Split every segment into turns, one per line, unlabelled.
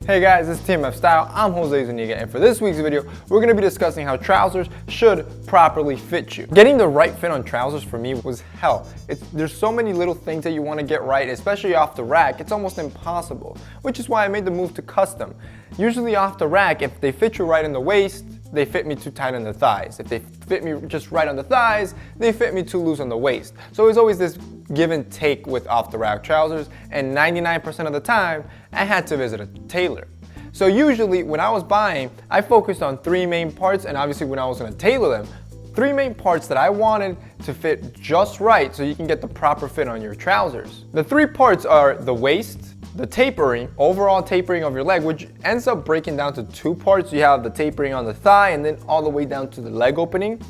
Hey guys, it's TMF Style. I'm Jose Zuniga, and for this week's video, we're going to be discussing how trousers should properly fit you. Getting the right fit on trousers for me was hell. There's so many little things that you want to get right, especially off the rack. It's almost impossible, which is why I made the move to custom. Usually off the rack, if they fit you right in the waist, they fit me too tight on the thighs. If they fit me just right on the thighs, they fit me too loose on the waist. So it's always this give and take with off the rack trousers, and 99% of the time, I had to visit a tailor. So usually when I was buying, I focused on three main parts, and obviously when I was gonna tailor them, three main parts that I wanted to fit just right so you can get the proper fit on your trousers. The three parts are the waist, the tapering, overall tapering of your leg, which ends up breaking down to two parts. You have the tapering on the thigh and then all the way down to the leg opening.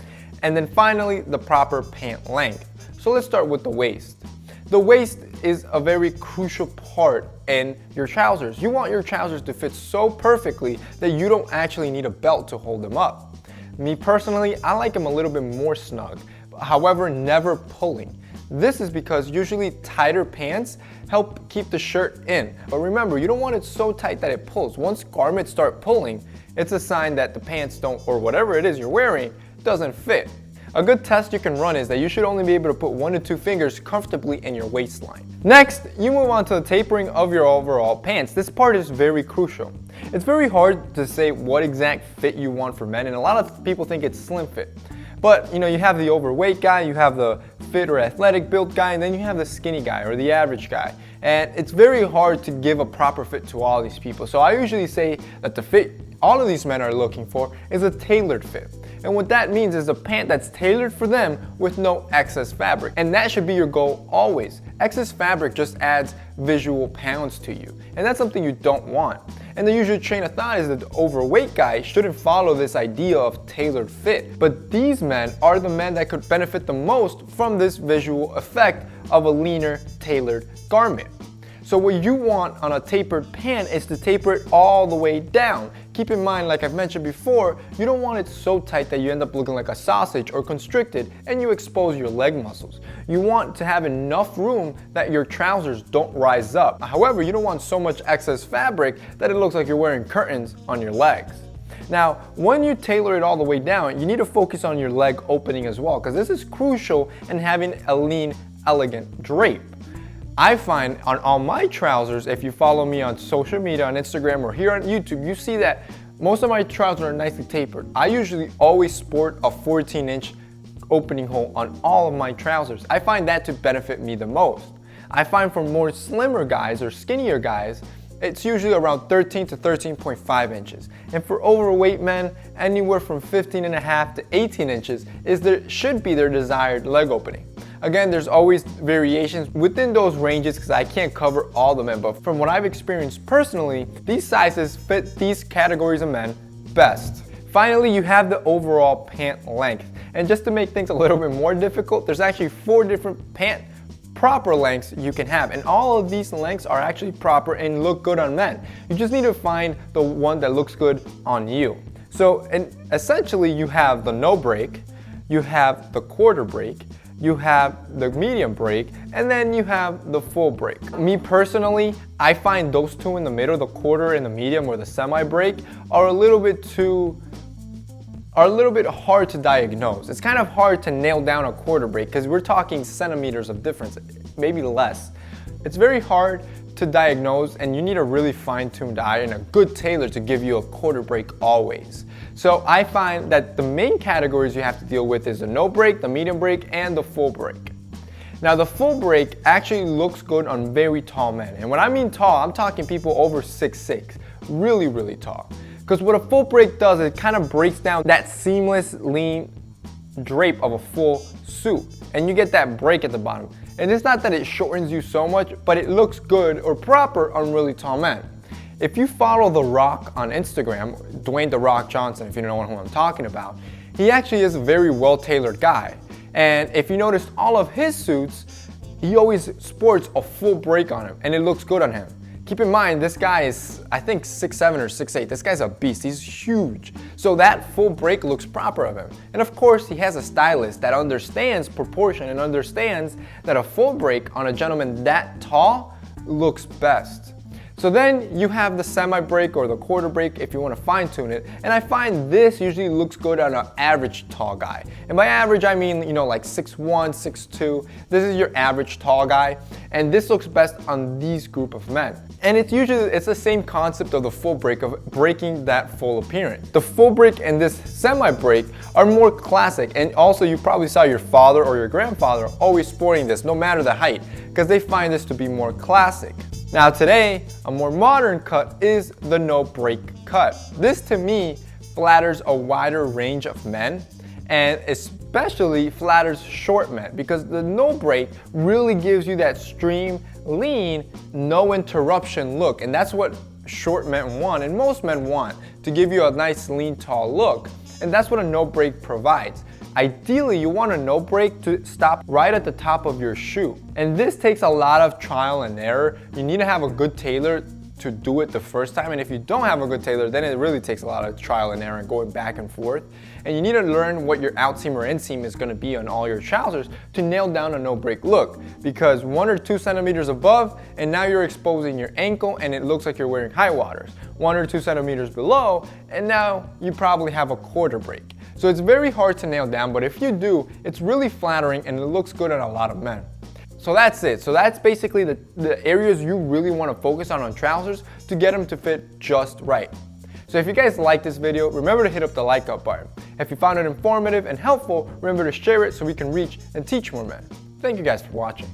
And then finally, the proper pant length. So let's start with the waist. The waist is a very crucial part in your trousers. You want your trousers to fit so perfectly that you don't actually need a belt to hold them up. Me personally, I like them a little bit more snug, however, never pulling. This is because usually tighter pants help keep the shirt in. But remember, you don't want it so tight that it pulls. Once garments start pulling, it's a sign that the pants don't, or whatever it is you're wearing, doesn't fit. A good test you can run is that you should only be able to put 1 to 2 fingers comfortably in your waistline. Next, you move on to the tapering of your overall pants. This part is very crucial. It's very hard to say what exact fit you want for men, and a lot of people think it's slim fit. But you know, you have the overweight guy, you have the fit or athletic built guy, and then you have the skinny guy or the average guy. And it's very hard to give a proper fit to all these people. So I usually say that the fit all of these men are looking for is a tailored fit. And what that means is a pant that's tailored for them with no excess fabric. And that should be your goal always. Excess fabric just adds visual pounds to you, and that's something you don't want. And the usual train of thought is that the overweight guy shouldn't follow this idea of tailored fit. But these men are the men that could benefit the most from this visual effect of a leaner, tailored garment. So what you want on a tapered pant is to taper it all the way down. Keep in mind, like I've mentioned before, you don't want it so tight that you end up looking like a sausage or constricted and you expose your leg muscles. You want to have enough room that your trousers don't rise up. However, you don't want so much excess fabric that it looks like you're wearing curtains on your legs. Now, when you tailor it all the way down, you need to focus on your leg opening as well, because this is crucial in having a lean, elegant drape. I find on all my trousers, if you follow me on social media, on Instagram or here on YouTube, you see that most of my trousers are nicely tapered. I usually always sport a 14-inch opening hole on all of my trousers. I find that to benefit me the most. I find for more slimmer guys or skinnier guys, it's usually around 13 to 13.5 inches. And for overweight men, anywhere from 15.5 to 18 inches should be their desired leg opening. Again, there's always variations within those ranges because I can't cover all the men, but from what I've experienced personally, these sizes fit these categories of men best. Finally, you have the overall pant length. And just to make things a little bit more difficult, there's actually 4 different pant proper lengths you can have, and all of these lengths are actually proper and look good on men. You just need to find the one that looks good on you. So, and essentially you have the no break, you have the quarter break, you have the medium break, and then you have the full break. Me personally, I find those two in the middle, the quarter and the medium or the semi break, are a little bit hard to diagnose. It's kind of hard to nail down a quarter break because we're talking centimeters of difference, maybe less. It's very hard to diagnose, and you need a really fine-tuned eye and a good tailor to give you a quarter break always. So I find that the main categories you have to deal with is the no break, the medium break, and the full break. Now the full break actually looks good on very tall men. And when I mean tall, I'm talking people over 6'6", really, really tall. Because what a full break does, it kind of breaks down that seamless, lean drape of a full suit. And you get that break at the bottom. And it's not that it shortens you so much, but it looks good or proper on really tall men. If you follow The Rock on Instagram, Dwayne The Rock Johnson, if you don't know who I'm talking about, he actually is a very well-tailored guy. And if you notice all of his suits, he always sports a full break on him, and it looks good on him. Keep in mind, this guy is, I think, 6'7" or 6'8". This guy's a beast. He's huge. So that full break looks proper of him. And of course, he has a stylist that understands proportion and understands that a full break on a gentleman that tall looks best. So then you have the semi break or the quarter break if you want to fine tune it. And I find this usually looks good on an average tall guy. And by average, I mean, you know, like 6'1", 6'2". This is your average tall guy. And this looks best on these group of men. And it's the same concept of the full break, of breaking that full appearance. The full break and this semi break are more classic. And also you probably saw your father or your grandfather always sporting this, no matter the height, because they find this to be more classic. Now today, a more modern cut is the no break cut. This to me flatters a wider range of men, and especially flatters short men, because the no break really gives you that stream, lean, no interruption look. And that's what short men want, and most men want, to give you a nice, lean, tall look. And that's what a no break provides. Ideally, you want a no break to stop right at the top of your shoe. And this takes a lot of trial and error. You need to have a good tailor to do it the first time. And if you don't have a good tailor, then it really takes a lot of trial and error and going back and forth. And you need to learn what your outseam or inseam is going to be on all your trousers to nail down a no break look. Because 1 or 2 centimeters above, and now you're exposing your ankle and it looks like you're wearing high waters. 1 or 2 centimeters below, and now you probably have a quarter break. So it's very hard to nail down, but if you do, it's really flattering and it looks good on a lot of men. So that's it. So that's basically the areas you really want to focus on trousers to get them to fit just right. So if you guys like this video, remember to hit up the like up button. If you found it informative and helpful, remember to share it so we can reach and teach more men. Thank you guys for watching.